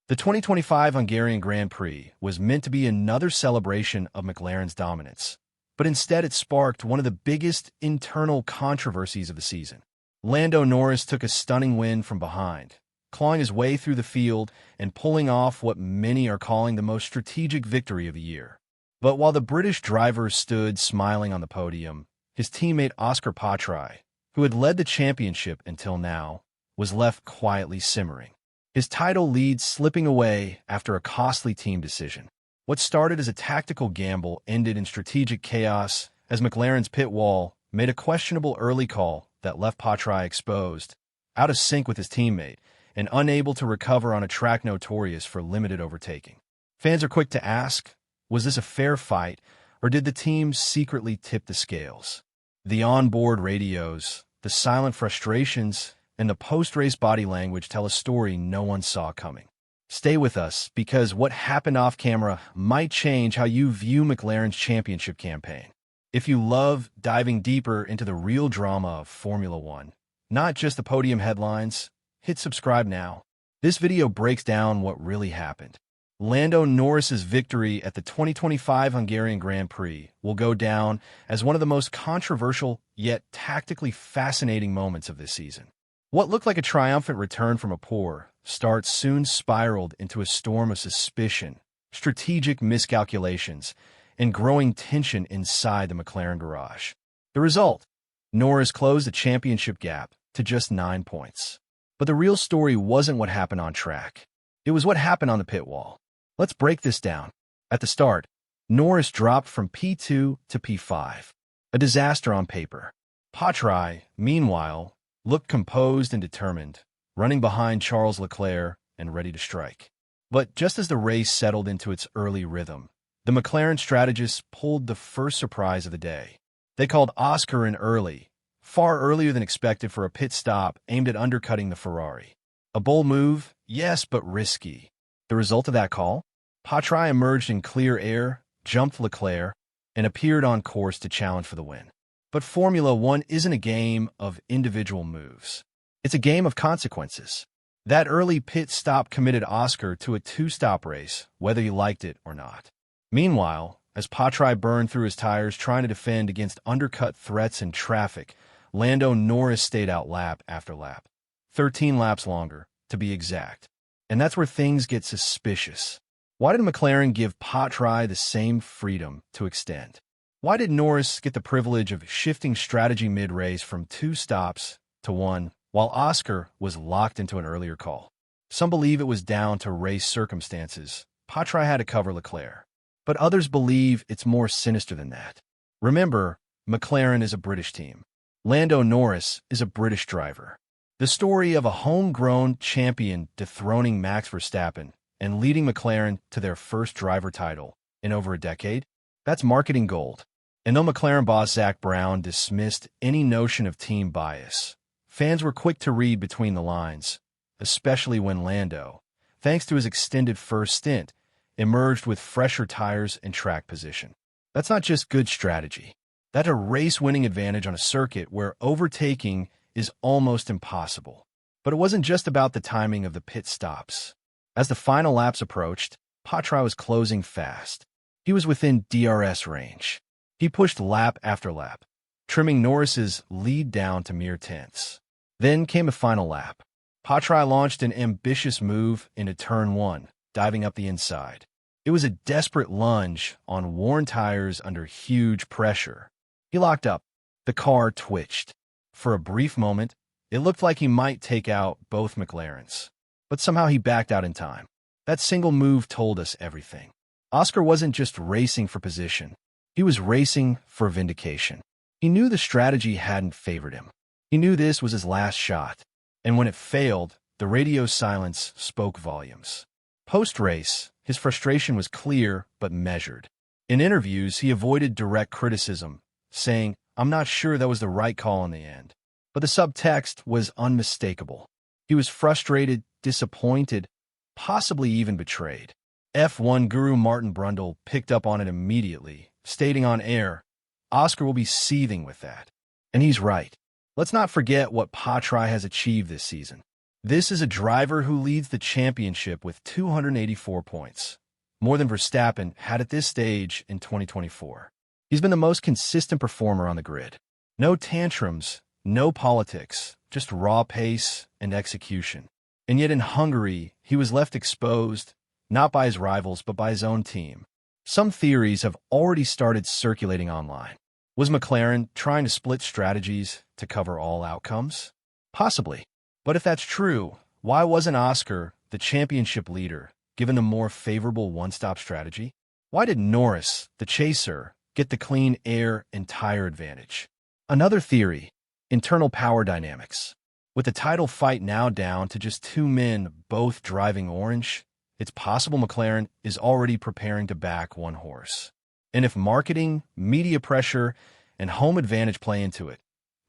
The 2025 Hungarian Grand Prix was meant to be another celebration of McLaren's dominance, but instead it sparked one of the biggest internal controversies of the season. Lando Norris took a stunning win from behind, clawing his way through the field and pulling off what many are calling the most strategic victory of the year. But while the British driver stood smiling on the podium, his teammate Oscar Piastri, who had led the championship until now, was left quietly simmering, his title lead slipping away after a costly team decision. What started as a tactical gamble ended in strategic chaos as McLaren's pit wall made a questionable early call that left Piastri exposed, out of sync with his teammate, and unable to recover on a track notorious for limited overtaking. Fans are quick to ask, was this a fair fight, or did the team secretly tip the scales? The onboard radios, the silent frustrations, and the post-race body language tell a story no one saw coming. Stay with us, because what happened off-camera might change how you view McLaren's championship campaign. If you love diving deeper into the real drama of Formula One, not just the podium headlines, hit subscribe now. This video breaks down what really happened. Lando Norris's victory at the 2025 Hungarian Grand Prix will go down as one of the most controversial yet tactically fascinating moments of this season. What looked like a triumphant return from a poor start soon spiraled into a storm of suspicion, strategic miscalculations, and growing tension inside the McLaren garage. The result? Norris closed the championship gap to just 9 points. But the real story wasn't what happened on track. It was what happened on the pit wall. Let's break this down. At the start, Norris dropped from P2 to P5. A disaster on paper. Piastri, meanwhile, looked composed and determined, running behind Charles Leclerc and ready to strike. But just as the race settled into its early rhythm, the McLaren strategists pulled the first surprise of the day. They called Oscar in early, far earlier than expected for a pit stop aimed at undercutting the Ferrari. A bold move, yes, but risky. The result of that call? Piastri emerged in clear air, jumped Leclerc, and appeared on course to challenge for the win. But Formula One isn't a game of individual moves. It's a game of consequences. That early pit stop committed Oscar to a two-stop race, whether he liked it or not. Meanwhile, as Piastri burned through his tires trying to defend against undercut threats and traffic, Lando Norris stayed out lap after lap. 13 laps longer, to be exact. And that's where things get suspicious. Why did McLaren give Piastri the same freedom to extend? Why did Norris get the privilege of shifting strategy mid-race from 2 stops to 1, while Oscar was locked into an earlier call? Some believe it was down to race circumstances. Piastri had to cover Leclerc. But others believe it's more sinister than that. Remember, McLaren is a British team. Lando Norris is a British driver. The story of a homegrown champion dethroning Max Verstappen and leading McLaren to their first driver title in over a decade, that's marketing gold. And though McLaren boss Zak Brown dismissed any notion of team bias, fans were quick to read between the lines, especially when Lando, thanks to his extended first stint, emerged with fresher tires and track position. That's not just good strategy. That's a race-winning advantage on a circuit where overtaking is almost impossible. But it wasn't just about the timing of the pit stops. As the final laps approached, Piastri was closing fast. He was within DRS range. He pushed lap after lap, trimming Norris's lead down to mere tenths. Then came a final lap. Piastri launched an ambitious move into turn 1, diving up the inside. It was a desperate lunge on worn tires under huge pressure. He locked up. The car twitched. For a brief moment, it looked like he might take out both McLarens. But somehow he backed out in time. That single move told us everything. Oscar wasn't just racing for position. He was racing for vindication. He knew the strategy hadn't favored him. He knew this was his last shot. And when it failed, the radio silence spoke volumes. Post-race, his frustration was clear but measured. In interviews, he avoided direct criticism, saying, "I'm not sure that was the right call in the end." But the subtext was unmistakable. He was frustrated, disappointed, possibly even betrayed. F1 guru Martin Brundle picked up on it immediately, stating on air, "Oscar will be seething with that." And he's right. Let's not forget what Piastri has achieved this season. This is a driver who leads the championship with 284 points, more than Verstappen had at this stage in 2024. He's been the most consistent performer on the grid. No tantrums, no politics, just raw pace and execution. And yet in Hungary, he was left exposed, not by his rivals, but by his own team. Some theories have already started circulating online. Was McLaren trying to split strategies to cover all outcomes? Possibly. But if that's true, why wasn't Oscar, the championship leader, given a more favorable one-stop strategy? Why did Norris, the chaser, get the clean air and tire advantage? Another theory, internal power dynamics. With the title fight now down to just two men both driving orange, it's possible McLaren is already preparing to back one horse. And if marketing, media pressure, and home advantage play into it,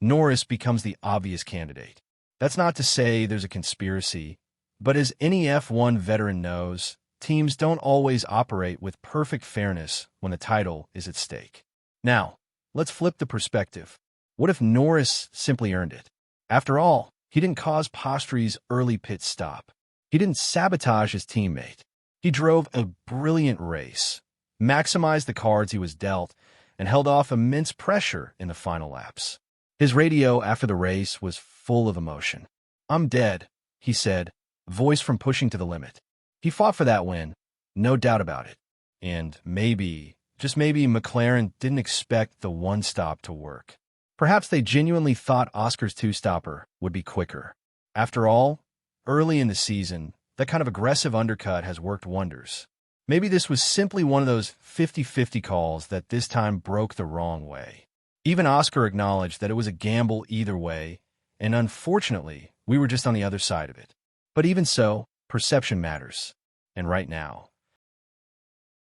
Norris becomes the obvious candidate. That's not to say there's a conspiracy, but as any F1 veteran knows, teams don't always operate with perfect fairness when the title is at stake. Now, let's flip the perspective. What if Norris simply earned it? After all, he didn't cause Piastri's early pit stop. He didn't sabotage his teammate. He drove a brilliant race, maximized the cards he was dealt, and held off immense pressure in the final laps. His radio after the race was full of emotion. "I'm dead," he said, voice from pushing to the limit. He fought for that win, no doubt about it. And maybe, just maybe, McLaren didn't expect the one-stop to work. Perhaps they genuinely thought Oscar's two-stopper would be quicker. After all, early in the season, that kind of aggressive undercut has worked wonders. Maybe this was simply one of those 50-50 calls that this time broke the wrong way. Even Oscar acknowledged that it was a gamble either way, and unfortunately, we were just on the other side of it. But even so, perception matters. And right now,